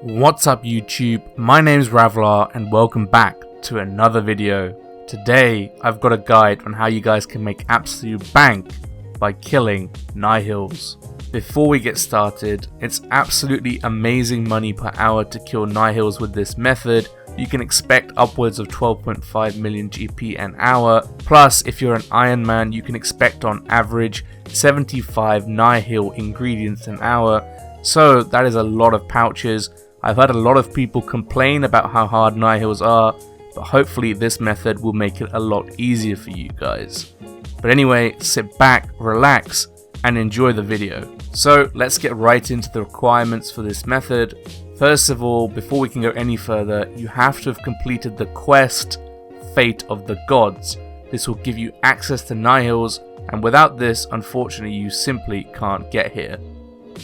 What's up YouTube, my name's Ravlar and welcome back to another video. Today I've got a guide on how you guys can make absolute bank by killing Nihils. Before we get started, it's absolutely amazing money per hour to kill Nihils with this method. You can expect upwards of 12.5 million GP an hour, plus if you're an Iron Man you can expect on average 75 Nihil ingredients an hour, so that is a lot of pouches. I've heard a lot of people complain about how hard Nihils are, but hopefully this method will make it a lot easier for you guys. But anyway, sit back, relax, and enjoy the video. So let's get right into the requirements for this method. First of all, before we can go any further, you have to have completed the quest, Fate of the Gods. This will give you access to Nihils, and without this, unfortunately, you simply can't get here.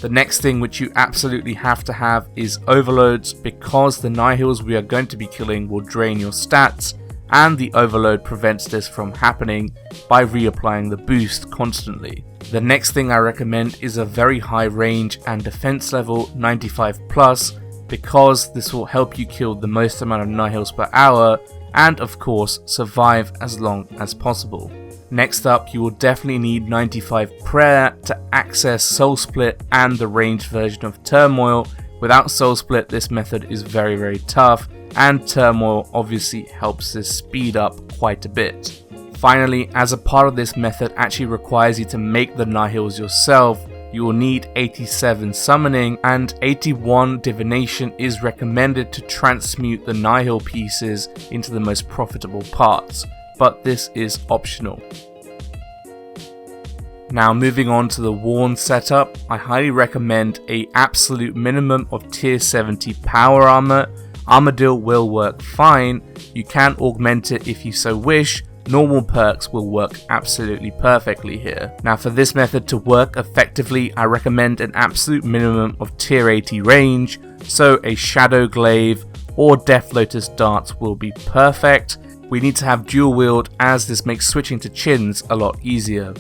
The next thing which you absolutely have to have is overloads, because the Nihils we are going to be killing will drain your stats, and the overload prevents this from happening by reapplying the boost constantly. The next thing I recommend is a very high range and defense level 95 plus, because this will help you kill the most amount of Nihils per hour and of course survive as long as possible. Next up, you will definitely need 95 prayer to access Soul Split and the ranged version of Turmoil. Without Soul Split, this method is very tough, and Turmoil obviously helps this speed up quite a bit. Finally, as a part of this method actually requires you to make the Nihils yourself, you will need 87 summoning and 81 divination is recommended to transmute the Nihil pieces into the most profitable parts, but this is optional. Now moving on to the Worn setup, I highly recommend a absolute minimum of tier 70 power armor. Armadil will work fine, you can augment it if you so wish. Normal perks will work absolutely perfectly here. Now for this method to work effectively, I recommend an absolute minimum of tier 80 range, so a Shadow Glaive or Death Lotus darts will be perfect. We need to have dual wield, as this makes switching to chins a lot easier.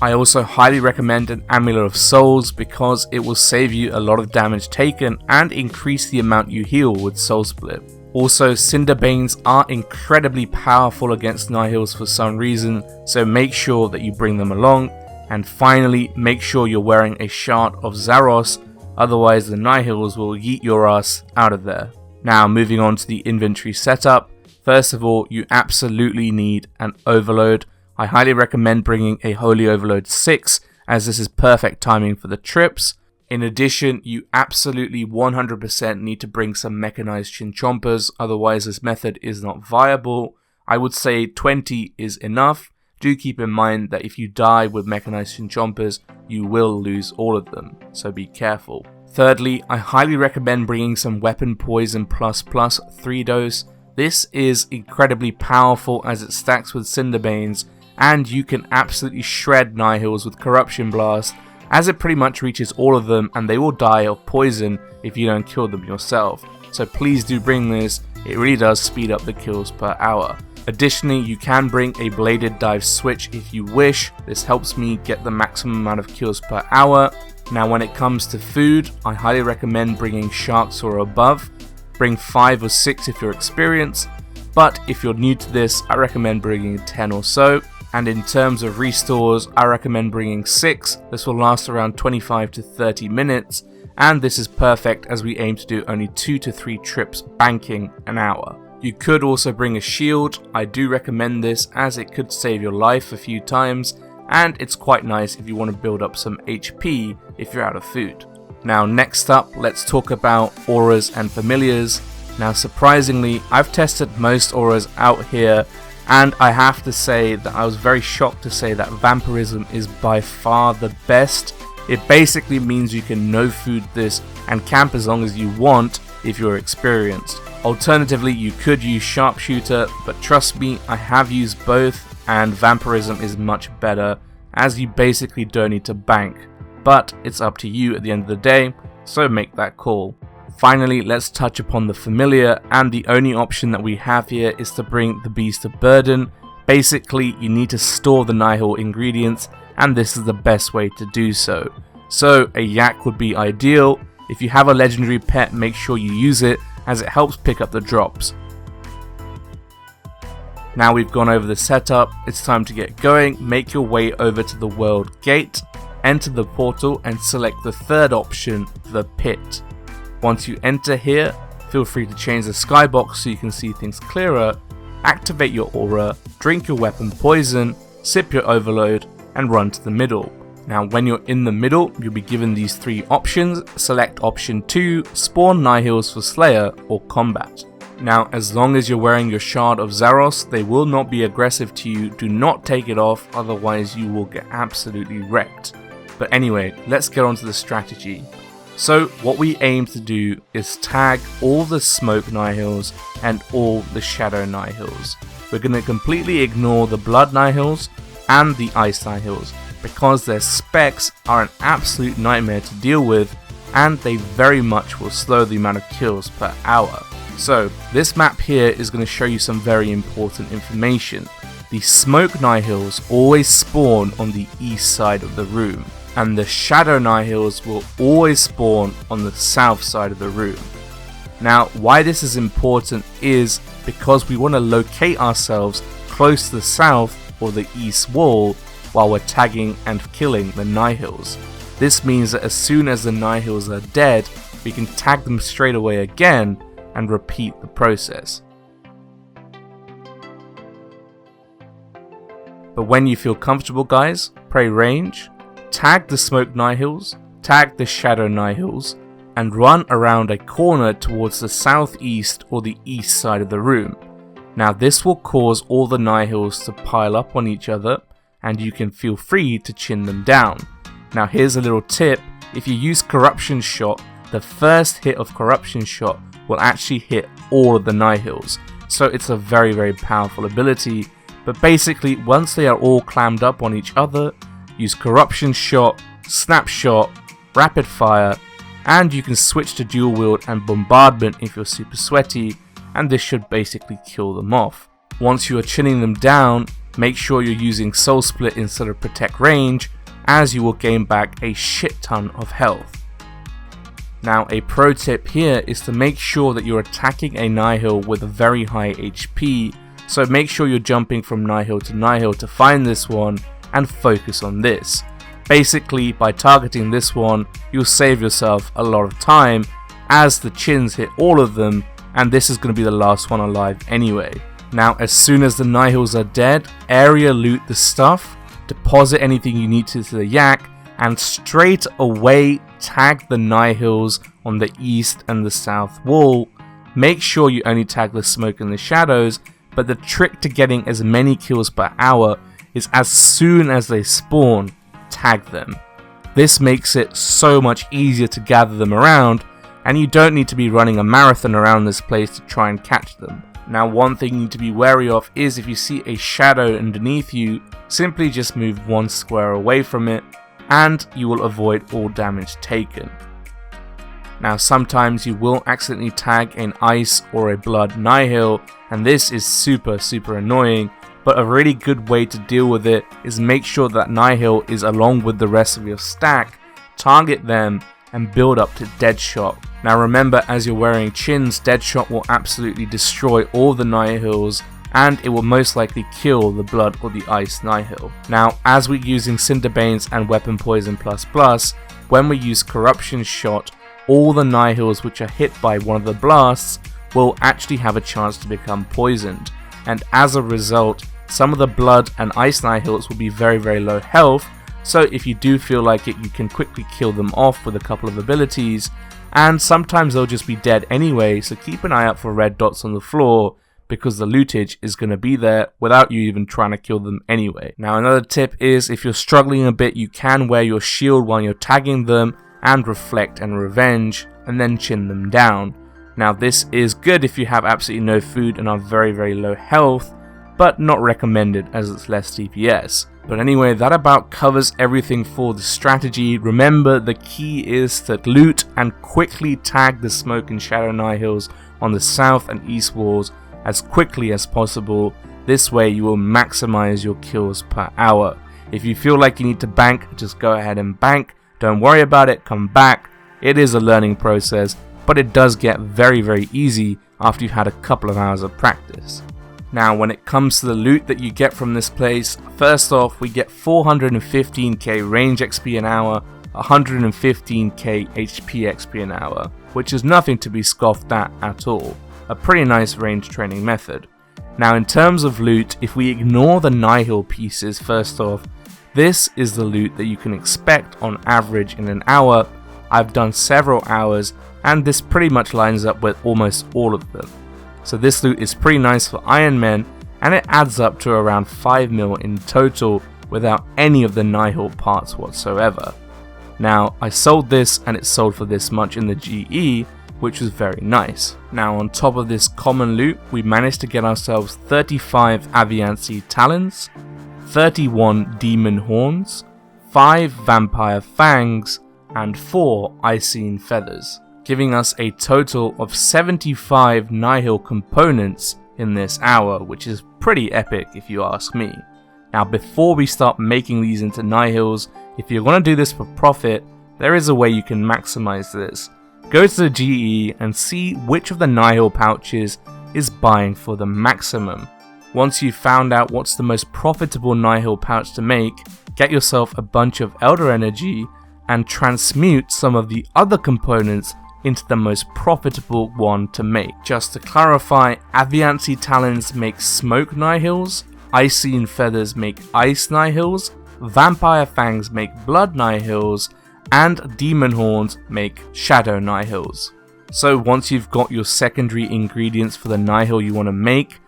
I also highly recommend an Amulet of Souls, because it will save you a lot of damage taken and increase the amount you heal with Soul Split. Also, Cinderbanes are incredibly powerful against Nihils for some reason, so make sure that you bring them along. And finally, make sure you're wearing a Shard of Zaros, otherwise the Nihils will yeet your ass out of there. Now moving on to the inventory setup. First of all, you absolutely need an overload. I highly recommend bringing a Holy Overload 6, as this is perfect timing for the trips. In addition, you absolutely 100% need to bring some mechanized chinchompers, otherwise this method is not viable. I would say 20 is enough. Do keep in mind that if you die with mechanized chinchompers, you will lose all of them, so be careful. Thirdly, I highly recommend bringing some Weapon Poison plus 3 dose. This is incredibly powerful as it stacks with Cinderbanes, and you can absolutely shred Nihils with Corruption Blast, as it pretty much reaches all of them and they will die of poison if you don't kill them yourself. So please do bring this, it really does speed up the kills per hour. Additionally, you can bring a Bladed Dive switch if you wish. This helps me get the maximum amount of kills per hour. Now when it comes to food, I highly recommend bringing sharks or above. Bring 5 or 6 if you're experienced, but if you're new to this, I recommend bringing 10 or so. And in terms of restores, I recommend bringing 6. This will last around 25 to 30 minutes, and this is perfect as we aim to do only 2 to 3 trips banking an hour. You could also bring a shield. I do recommend this as it could save your life a few times, and it's quite nice if you want to build up some HP if you're out of food. Now next up, let's talk about auras and familiars. Now surprisingly, I've tested most auras out here, and I have to say that I was very shocked to say that Vampirism is by far the best. It basically means you can no food this and camp as long as you want if you're experienced. Alternatively, you could use Sharpshooter, but trust me, I have used both and Vampirism is much better, as you basically don't need to bank. But it's up to you at the end of the day, so make that call. Finally, let's touch upon the familiar, and the only option that we have here is to bring the Beast of Burden. Basically, you need to store the Nihil ingredients, and this is the best way to do so. So a yak would be ideal. If you have a legendary pet, make sure you use it as it helps pick up the drops. Now we've gone over the setup, it's time to get going. Make your way over to the world gate, enter the portal and select the third option, the pit. Once you enter here, feel free to change the skybox so you can see things clearer, activate your aura, drink your weapon poison, sip your overload and run to the middle. Now when you're in the middle, you'll be given these three options. Select option 2, spawn Nihils for Slayer or combat. Now as long as you're wearing your Shard of Zaros, they will not be aggressive to you. Do not take it off, otherwise you will get absolutely wrecked. But anyway, let's get on to the strategy. So what we aim to do is tag all the Smoke Nihils and all the Shadow Nihils. We're going to completely ignore the Blood Nihils and the Ice Nihils because their specs are an absolute nightmare to deal with and they very much will slow the amount of kills per hour. So this map here is going to show you some very important information. The Smoke Nihils always spawn on the east side of the room, and the Shadow Nihils will always spawn on the south side of the room. Now why this is important is because we want to locate ourselves close to the south or the east wall while we're tagging and killing the Nihils. This means that as soon as the Nihils are dead, we can tag them straight away again and repeat the process. But when you feel comfortable guys, pray range, tag the Smoke Nihils, tag the Shadow Nihils, and run around a corner towards the southeast or the east side of the room. Now this will cause all the Nihils to pile up on each other and you can feel free to chin them down. Now here's a little tip, if you use Corruption Shot, the first hit of Corruption Shot will actually hit all of the Nihils. So it's a very powerful ability, but basically once they are all clammed up on each other, use Corruption Shot, Snapshot, Rapid Fire, and you can switch to Dual Wield and Bombardment if you're super sweaty, and this should basically kill them off. Once you are chinning them down, make sure you're using Soul Split instead of Protect Range, as you will gain back a shit ton of health. Now a pro tip here is to make sure that you're attacking a Nihil with a very high HP, so make sure you're jumping from Nihil to find this one and focus on this. Basically by targeting this one, you'll save yourself a lot of time as the chins hit all of them and this is going to be the last one alive anyway. Now as soon as the Nihils are dead, area loot the stuff, deposit anything you need to the yak, and straight away tag the Nihils on the east and the south wall. Make sure you only tag the Smoke and the Shadows, but the trick to getting as many kills per hour is as soon as they spawn, tag them. This makes it so much easier to gather them around, and you don't need to be running a marathon around this place to try and catch them. Now one thing you need to be wary of is if you see a shadow underneath you, simply just move one square away from it and you will avoid all damage taken. Now sometimes you will accidentally tag an Ice or a Blood Nihil, and this is super annoying, but a really good way to deal with it is make sure that Nihil is along with the rest of your stack, target them and build up to Deadshot. Now remember, as you're wearing chins, Deadshot will absolutely destroy all the Nihils and it will most likely kill the Blood or the Ice Nihil. Now as we're using Cinderbanes and Weapon Poison ++, when we use Corruption Shot, all the Nihils which are hit by one of the blasts will actually have a chance to become poisoned, and as a result some of the Blood and Ice Nihils will be very low health, so if you do feel like it you can quickly kill them off with a couple of abilities, and sometimes they'll just be dead anyway, so keep an eye out for red dots on the floor because the lootage is going to be there without you even trying to kill them anyway. Now another tip is if you're struggling a bit, you can wear your shield while you're tagging them and reflect and revenge and then chin them down. Now this is good if you have absolutely no food and are very low health, but not recommended as it's less DPS. But anyway, that about covers everything for the strategy. Remember, the key is to loot and quickly tag the Smoke and Shadow Nihils on the south and east walls as quickly as possible. This way you will maximize your kills per hour. If you feel like you need to bank, just go ahead and bank. Don't worry about it, come back. It is a learning process, but it does get very easy after you've had a couple of hours of practice. Now when it comes to the loot that you get from this place, first off we get 415k range XP an hour, 115k HP XP an hour, which is nothing to be scoffed at all. A pretty nice range training method. Now in terms of loot, if we ignore the Nihil pieces first off, this is the loot that you can expect on average in an hour. I've done several hours and this pretty much lines up with almost all of them. So this loot is pretty nice for Iron Men and it adds up to around 5 mil in total without any of the Nihil parts whatsoever. Now I sold this and it sold for this much in the GE, which was very nice. Now on top of this common loot, we managed to get ourselves 35 Aviancy Talons, 31 Demon Horns, 5 Vampire Fangs, and 4 Icene Feathers, giving us a total of 75 Nihil components in this hour, which is pretty epic if you ask me. Now before we start making these into Nihils, if you're going to do this for profit, there is a way you can maximize this. Go to the GE and see which of the Nihil pouches is buying for the maximum. Once you've found out what's the most profitable Nihil pouch to make, get yourself a bunch of Elder Energy and transmute some of the other components into the most profitable one to make. Just to clarify, Aviancy Talons make Smoke Nihils, Icene Feathers make Ice Nihils, Vampire Fangs make Blood Nihils, and Demon Horns make Shadow Nihils. So once you've got your secondary ingredients for the Nihil you want to make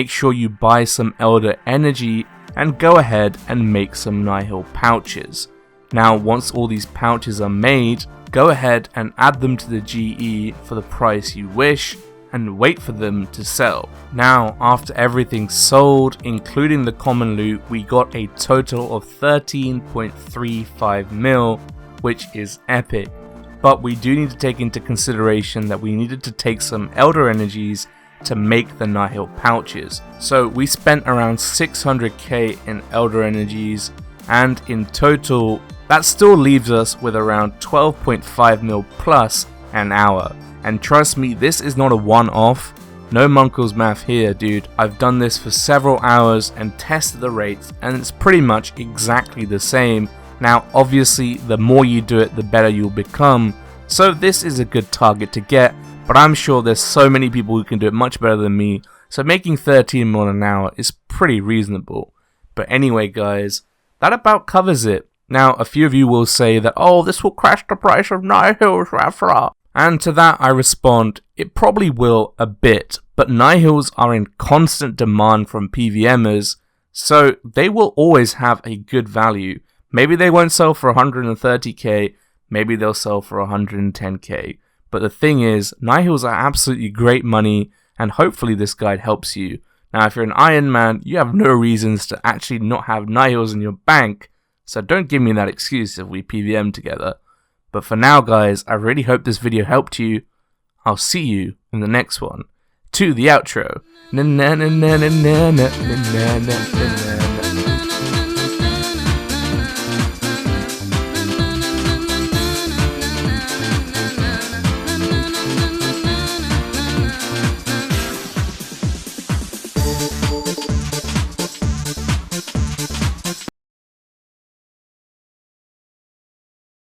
sure you buy some Elder Energy and go ahead and make some Nihil pouches. Now once all these pouches are made, go ahead and add them to the GE for the price you wish and wait for them to sell. Now after everything's sold, including the common loot, we got a total of 13.35 mil, which is epic. But we do need to take into consideration that we needed to take some Elder Energies to make the Nihil pouches. So we spent around 600k in Elder Energies, and in total that still leaves us with around 12.5 mil plus an hour. And trust me, this is not a one-off. No Munkle's math here, dude. I've done this for several hours and tested the rates and it's pretty much exactly the same. Now obviously the more you do it, the better you'll become, so this is a good target to get, but I'm sure there's so many people who can do it much better than me, so making 13 mil an hour is pretty reasonable. But anyway guys, that about covers it. Now a few of you will say that, oh, this will crash the price of Nihils, Ravlar. And to that I respond, it probably will a bit, but Nihils are in constant demand from PVMers, so they will always have a good value. Maybe they won't sell for 130k, maybe they'll sell for 110k. But the thing is, Nihils are absolutely great money, and hopefully this guide helps you. Now if you're an Iron Man, you have no reasons to actually not have Nihils in your bank, so don't give me that excuse if we PVM together. But for now guys, I really hope this video helped you. I'll see you in the next one. To the outro.